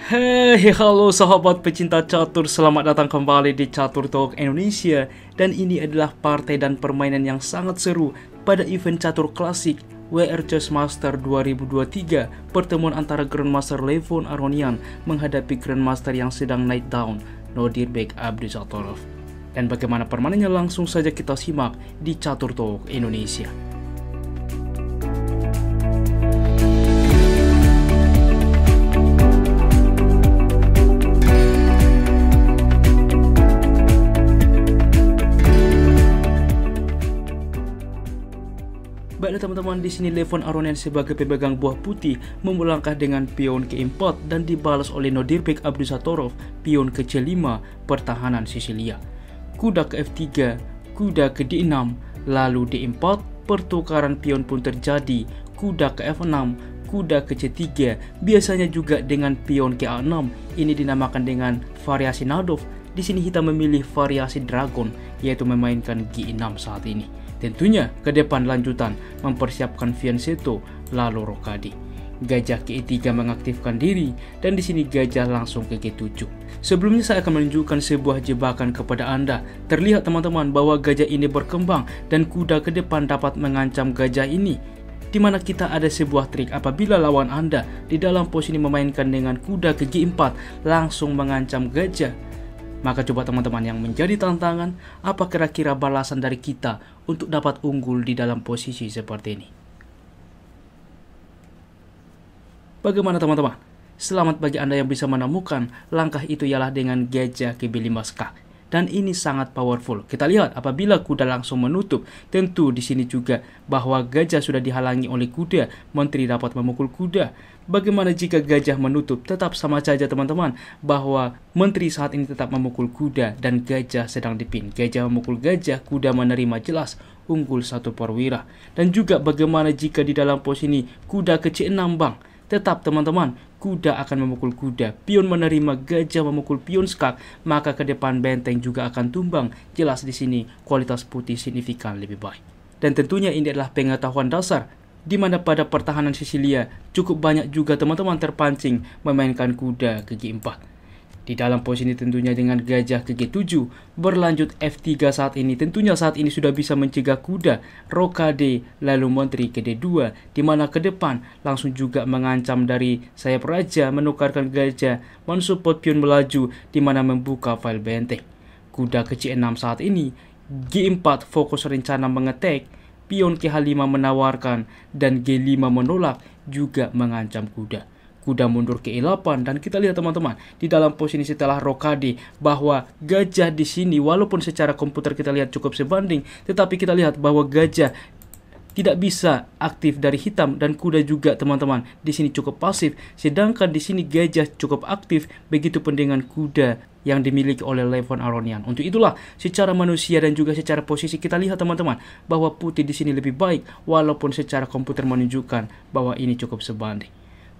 Hei, halo sahabat pecinta catur, selamat datang kembali di Catur Talk Indonesia. Dan ini adalah partai dan permainan yang sangat seru pada event catur klasik WR Chess Master 2023. Pertemuan antara Grandmaster Levon Aronian menghadapi Grandmaster yang sedang naik down, Nodirbek Abdusattorov. Dan bagaimana permainannya langsung saja kita simak di Catur Talk Indonesia. Baiklah teman-teman, di sini Levon Aronian sebagai pemegang buah putih memulangkah dengan pion ke 4 dan dibalas oleh Nodirbek Abdusattorov pion ke C5 pertahanan Sisilia. Kuda ke F3, kuda ke D6, lalu D4, pertukaran pion pun terjadi. Kuda ke F6, kuda ke C3, biasanya juga dengan pion ke A6. Ini dinamakan dengan variasi Nadov. Di sini hitam memilih variasi Dragon, yaitu memainkan G6 saat ini. Tentunya ke depan lanjutan mempersiapkan fianchetto lalu rokade. Gajah ke E3 mengaktifkan diri dan di sini gajah langsung ke G7. Sebelumnya saya akan menunjukkan sebuah jebakan kepada Anda. Terlihat teman-teman bahwa gajah ini berkembang dan kuda ke depan dapat mengancam gajah ini. Di mana kita ada sebuah trik apabila lawan Anda di dalam posisi memainkan dengan kuda ke G4 langsung mengancam gajah. Maka coba teman-teman yang menjadi tantangan, apa kira-kira balasan dari kita untuk dapat unggul di dalam posisi seperti ini? Bagaimana teman-teman? Selamat bagi Anda yang bisa menemukan langkah itu ialah dengan gajah ke B5 skak. Dan ini sangat powerful. Kita lihat apabila kuda langsung menutup, tentu di sini juga bahwa gajah sudah dihalangi oleh kuda, menteri dapat memukul kuda. Bagaimana jika gajah menutup? Tetap sama saja teman-teman, bahwa menteri saat ini tetap memukul kuda dan gajah sedang dipin. Gajah memukul gajah, kuda menerima, jelas unggul satu perwira. Dan juga bagaimana jika di dalam posisi kuda ke C6 bang? Tetap teman-teman, kuda akan memukul kuda, pion menerima, gajah memukul pion skak, maka ke depan benteng juga akan tumbang. Jelas di sini kualitas putih signifikan lebih baik. Dan tentunya ini adalah pengetahuan dasar, di mana pada pertahanan Sisilia cukup banyak juga teman-teman terpancing memainkan kuda ke G4. Di dalam posisi tentunya dengan gajah ke G7, berlanjut F3 saat ini. Tentunya saat ini sudah bisa mencegah kuda, rokade, lalu menteri ke D2, di mana ke depan langsung juga mengancam dari sayap raja, menukarkan gajah, mensupport pion melaju, di mana membuka file benteng. Kuda ke C6 saat ini, G4 fokus rencana mengetek, pion ke H5 menawarkan, dan G5 menolak, juga mengancam kuda. Kuda mundur ke E8 dan kita lihat teman-teman di dalam posisi setelah rokade bahwa gajah di sini walaupun secara komputer kita lihat cukup sebanding, tetapi kita lihat bahwa gajah tidak bisa aktif dari hitam dan kuda juga teman-teman di sini cukup pasif, sedangkan di sini gajah cukup aktif, begitupun dengan kuda yang dimiliki oleh Levon Aronian. Untuk itulah secara manusia dan juga secara posisi kita lihat teman-teman bahwa putih di sini lebih baik walaupun secara komputer menunjukkan bahwa ini cukup sebanding.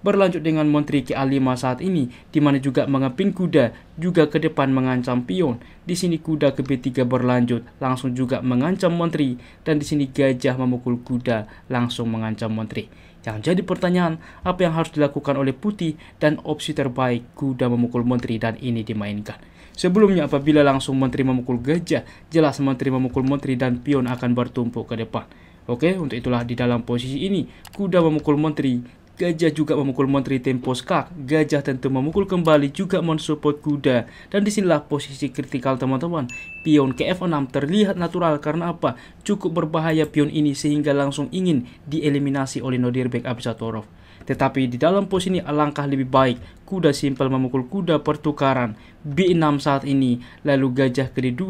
Berlanjut dengan menteri ke A5 saat ini, di mana juga mengepin kuda, juga ke depan mengancam pion. Di sini kuda ke B3 berlanjut, langsung juga mengancam menteri, dan di sini gajah memukul kuda, langsung mengancam menteri. Yang jadi pertanyaan, apa yang harus dilakukan oleh putih dan opsi terbaik kuda memukul menteri dan ini dimainkan. Sebelumnya apabila langsung menteri memukul gajah, jelas menteri memukul menteri dan pion akan bertumpuk ke depan. Oke, untuk itulah di dalam posisi ini, kuda memukul menteri, gajah juga memukul menteri tempo skak, gajah tentu memukul kembali juga mensupport kuda. Dan disinilah posisi kritikal teman-teman. Pion ke F6 terlihat natural karena apa? Cukup berbahaya pion ini sehingga langsung ingin dieliminasi oleh Nodirbek Abdusattorov. Tetapi di dalam posisi ini alangkah lebih baik. Kuda simpel memukul kuda pertukaran. B6 saat ini, lalu gajah ke D2,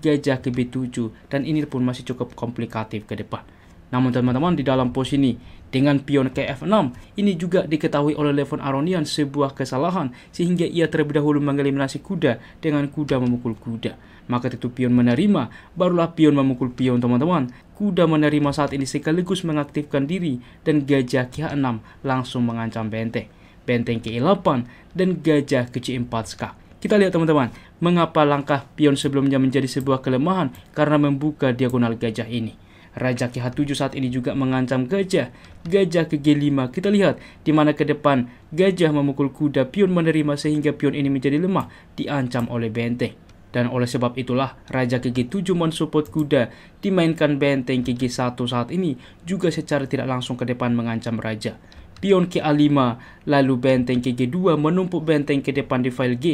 gajah ke B7. Dan ini pun masih cukup komplikatif ke depan. Namun teman-teman di dalam posisi ini dengan pion ke F6 ini juga diketahui oleh Levon Aronian sebuah kesalahan sehingga ia terlebih dahulu mengeliminasi kuda dengan kuda memukul kuda. Maka tentu pion menerima, barulah pion memukul pion teman-teman. Kuda menerima saat ini sekaligus mengaktifkan diri dan gajah ke H6 langsung mengancam benteng. Benteng ke E8 dan gajah ke C4 skak. Kita lihat teman-teman, mengapa langkah pion sebelumnya menjadi sebuah kelemahan karena membuka diagonal gajah ini. Raja ke H7 saat ini juga mengancam gajah. Gajah ke G5 kita lihat di mana ke depan gajah memukul kuda, pion menerima sehingga pion ini menjadi lemah, diancam oleh benteng. Dan oleh sebab itulah Raja ke G7 mensupport kuda, dimainkan benteng ke G1 saat ini juga secara tidak langsung ke depan mengancam raja. Pion ke A5, lalu benteng ke G2 menumpuk benteng ke depan di file G.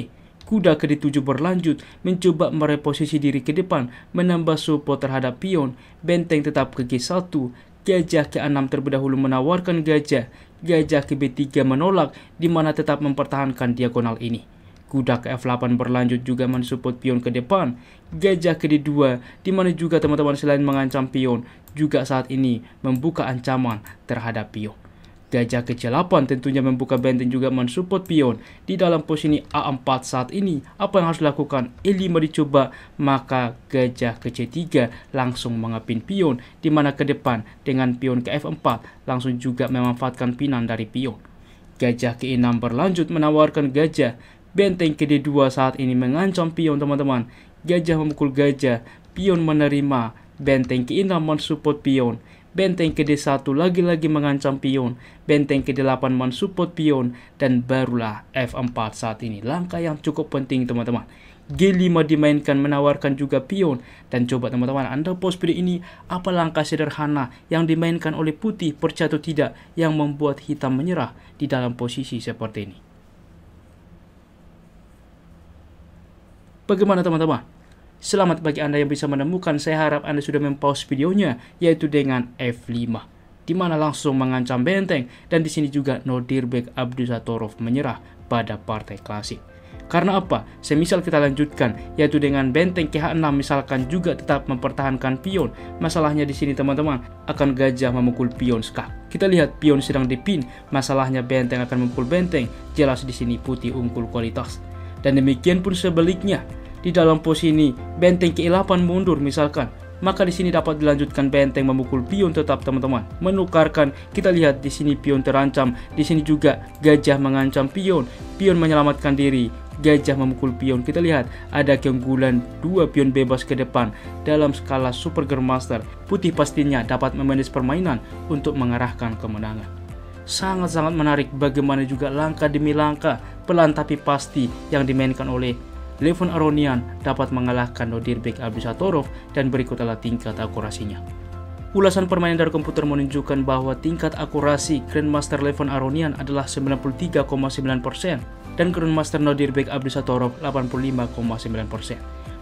Kuda ke D7 berlanjut mencoba mereposisi diri ke depan, menambah support terhadap pion. Benteng tetap ke G1, gajah ke A6 terlebih dahulu menawarkan gajah. Gajah ke B3 menolak, di mana tetap mempertahankan diagonal ini. Kuda ke F8 berlanjut juga mensupport pion ke depan. Gajah ke D2, di mana juga teman-teman selain mengancam pion, juga saat ini membuka ancaman terhadap pion. Gajah ke C8 tentunya membuka benteng juga mensupport pion. Di dalam posisi A4 saat ini, apa yang harus dilakukan? E5 dicoba, maka gajah ke C3 langsung mengepin pion, di mana ke depan dengan pion ke F4 langsung juga memanfaatkan pinan dari pion. Gajah ke E6 berlanjut menawarkan gajah. Benteng ke D2 saat ini mengancam pion teman-teman. Gajah memukul gajah, pion menerima. Benteng ke E6 mensupport pion. Benteng ke D1 lagi-lagi mengancam pion. Benteng ke D8 mensupport pion. Dan barulah F4 saat ini. Langkah yang cukup penting teman-teman. G5 dimainkan menawarkan juga pion. Dan coba teman-teman Anda pause video ini, apa langkah sederhana yang dimainkan oleh putih, percaya atau tidak, yang membuat hitam menyerah di dalam posisi seperti ini. Bagaimana teman-teman? Selamat bagi Anda yang bisa menemukan. Saya harap Anda sudah mempause videonya, yaitu dengan F5, di mana langsung mengancam benteng. Dan di sini juga Nodirbek Abdusattorov menyerah pada partai klasik. Karena apa? Semisal kita lanjutkan, yaitu dengan benteng ke H6 misalkan juga tetap mempertahankan pion. Masalahnya di sini teman-teman, akan gajah memukul pion skak. Kita lihat pion sedang dipin, masalahnya benteng akan memukul benteng. Jelas di sini putih unggul kualitas. Dan demikian pun sebaliknya. Di dalam posisi ini benteng ke E8 mundur misalkan, maka di sini dapat dilanjutkan benteng memukul pion tetap teman-teman. Menukarkan, kita lihat di sini pion terancam, di sini juga gajah mengancam pion, pion menyelamatkan diri, gajah memukul pion. Kita lihat ada keunggulan 2 pion bebas ke depan dalam skala Super Grandmaster. Putih pastinya dapat memanage permainan untuk mengarahkan kemenangan. Sangat-sangat menarik bagaimana juga langkah demi langkah, pelan tapi pasti yang dimainkan oleh Levon Aronian dapat mengalahkan Nodirbek Abdusattorov, dan berikut adalah tingkat akurasinya. Ulasan permainan dari komputer menunjukkan bahwa tingkat akurasi Grandmaster Levon Aronian adalah 93,9% dan Grandmaster Nodirbek Abdusattorov 85,9%.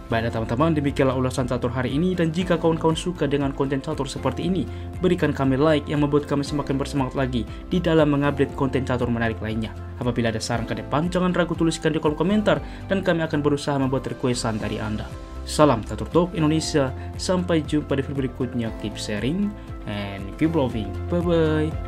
Baiklah teman-teman, demikianlah ulasan catur hari ini, dan jika kawan-kawan suka dengan konten catur seperti ini, berikan kami like yang membuat kami semakin bersemangat lagi di dalam mengupdate konten catur menarik lainnya. Apabila ada saran ke depan, jangan ragu tuliskan di kolom komentar dan kami akan berusaha membuat requestan dari Anda. Salam Catur Talk Indonesia, sampai jumpa di video berikutnya. Keep sharing and keep loving. Bye bye.